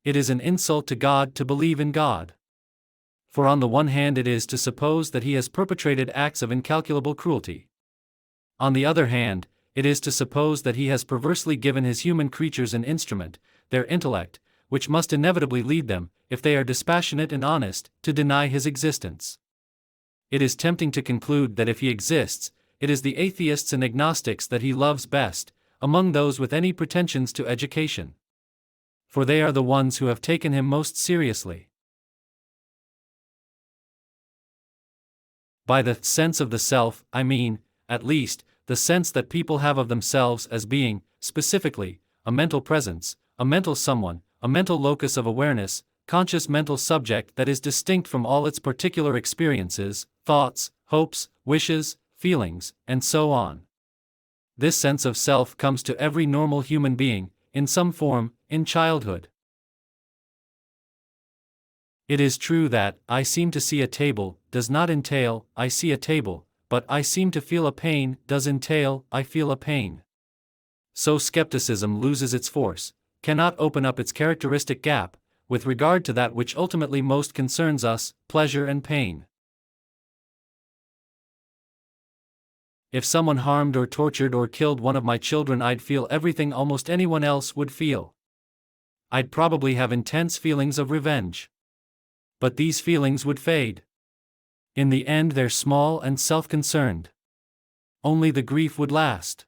It is an insult to God to believe in God. For on the one hand it is to suppose that he has perpetrated acts of incalculable cruelty. On the other hand, it is to suppose that he has perversely given his human creatures an instrument, their intellect, which must inevitably lead them, if they are dispassionate and honest, to deny his existence. It is tempting to conclude that if he exists, it is the atheists and agnostics that he loves best, among those with any pretensions to education. For they are the ones who have taken him most seriously. By the sense of the self, I mean, at least, the sense that people have of themselves as being, specifically, a mental presence, a mental someone, a mental locus of awareness, conscious mental subject that is distinct from all its particular experiences, thoughts, hopes, wishes, feelings, and so on. This sense of self comes to every normal human being, in some form, in childhood. It is true that, I seem to see a table, does not entail, I see a table, but I seem to feel a pain, does entail, I feel a pain. So skepticism loses its force, cannot open up its characteristic gap, with regard to that which ultimately most concerns us, pleasure and pain. If someone harmed or tortured or killed one of my children, I'd feel everything almost anyone else would feel. I'd probably have intense feelings of revenge. But these feelings would fade. In the end they're small and self-concerned. Only the grief would last.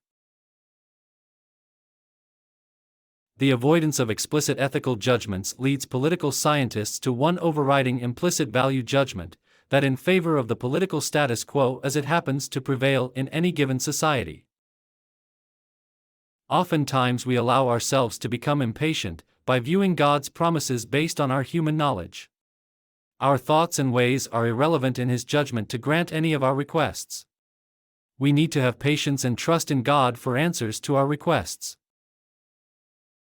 The avoidance of explicit ethical judgments leads political scientists to one overriding implicit value judgment, that in favor of the political status quo as it happens to prevail in any given society. Oftentimes we allow ourselves to become impatient, by viewing God's promises based on our human knowledge. Our thoughts and ways are irrelevant in his judgment to grant any of our requests. We need to have patience and trust in God for answers to our requests.